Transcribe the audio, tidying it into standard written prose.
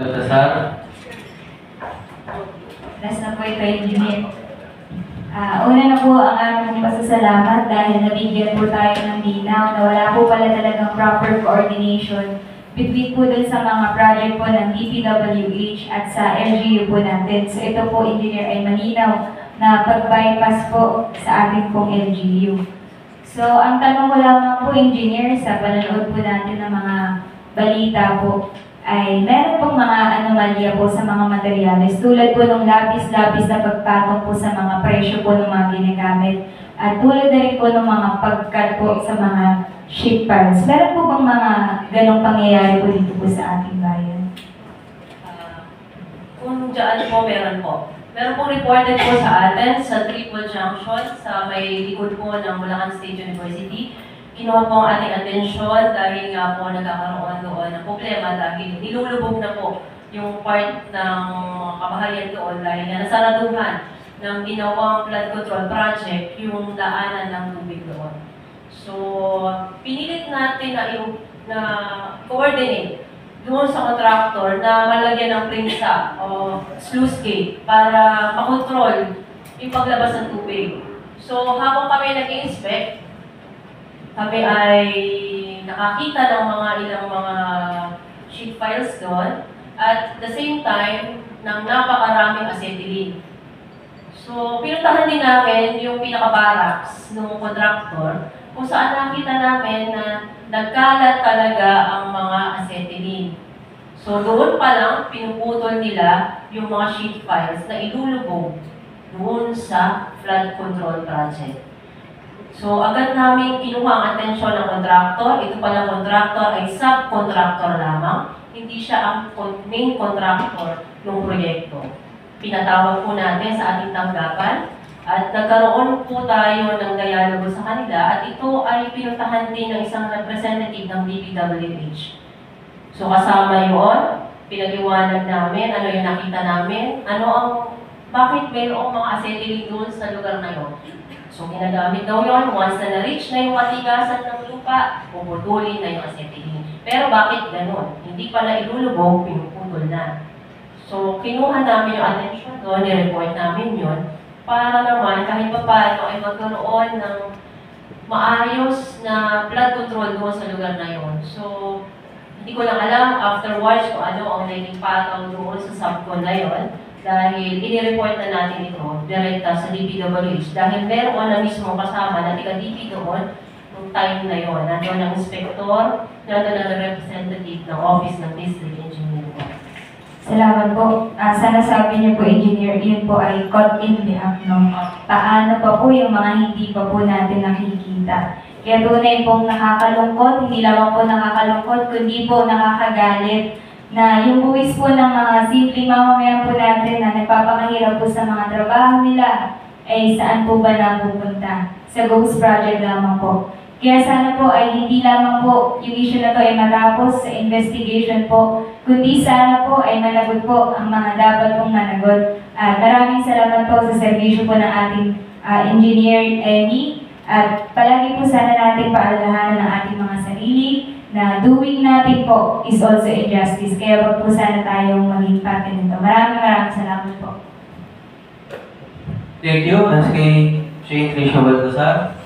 Baltasar. Last na po ito, Engineer. Una na po ang aming pasasalamat dahil nabigyan po tayo ng linaw na wala po pala talagang proper coordination between po dun sa mga project po ng DPWH at sa LGU po natin. So ito po, Engineer, ay malinaw na pag-bypass po sa ating pong LGU. So ang tanong ko lamang po, Engineer, sa panonood po natin ng mga balita po, ay meron pong mga anomalya po sa mga materyales tulad po ng labis-labis na pagpatong po sa mga presyo po ng mga ginagamit at tulad na rin po ng mga pagkat po sa mga ship files. Meron po bang mga ganong pangyayari po dito po sa ating bayan? Kung dyan po, meron po. Meron pong reported po sa atin sa Triple Junction sa may likod po ng Bulacan State University. Kinuha po ang ating atensyon dahil nga po nagkakaroon doon ng problema dahil nilulubog na po yung part ng kabahayan doon dahil nga nasaraduhan ng ginawang flood control project yung daanan ng tubig doon. So, pinilit natin na coordinate doon sa contractor na malagyan ng prinsa o sluice gate para makontrol yung paglabas ng tubig. So, habang kami nag-i-inspect, kami ay nakakita ng ilang mga sheet files doon at the same time ng napakaraming acetylene. So, pinuntahan din namin yung pinaka-barracks ng contractor kung saan nakita namin na nagkalat talaga ang mga acetylene. So, doon pa lang pinuputol nila yung mga sheet files na ilulubog doon sa flood control project. So, agad namin kinuha ang atensyon ng contractor. Ito palang contractor ay subcontractor lamang. Hindi siya ang main contractor ng proyekto. Pinatawag po natin sa ating tanggapan at nagkaroon po tayo ng dialogo sa kanila at ito ay pinuntahan din ng isang representative ng DPWH. So, kasama yun, pinaliwanag namin ano yung nakita namin, bakit mayroong mga acetylene doon sa lugar na yun. So, ginagamit daw yun, once na na-reach na yung katigasan ng lupa, puputulin na yung acetylene. Pero bakit ganun? Hindi pala ilulubog, pinuputol na. So, kinuha namin yung attention doon, i-report namin yun, para naman kahit pa paano ay magkaroon ng maayos na flood control doon sa lugar na yun. So, hindi ko lang alam afterwards kung ano ang naging pataw doon sa subcon na yun. Dahil inireport na natin ito direkta sa DPWH dahil meron na mismo kasama na tiga-DP doon nung time na yon. Nandoon ang inspector, nandoon ang representative ng Office ng District Engineer. Salamat po. Sana sabi niyo po, Engineer, yun po ay caught in the act, no? Paano pa po yung mga hindi pa po natin nakikita? Kaya tunay pong nakakalungkot, hindi lamang po nakakalungkot, kundi po nakakagalit na yung buwis po ng mga simpleng mamamayan po natin na nagpapakahirap po sa mga trabaho nila ay saan po ba napupunta? Sa ghost project lamang po. Kaya sana po ay hindi lamang po yung issue na to ay matapos sa investigation po, kundi sana po ay managot po ang mga dapat pong managot. At maraming salamat po sa servisyo po ng ating Engineer Emmy. At palagi po sana natin paalalahanan ng ating mga sarili na doing natin po is also injustice. Kaya wag po sana tayong maging parte nito. Maraming salamat po. Thank you. Mas kay Shane Trisha Baltasar.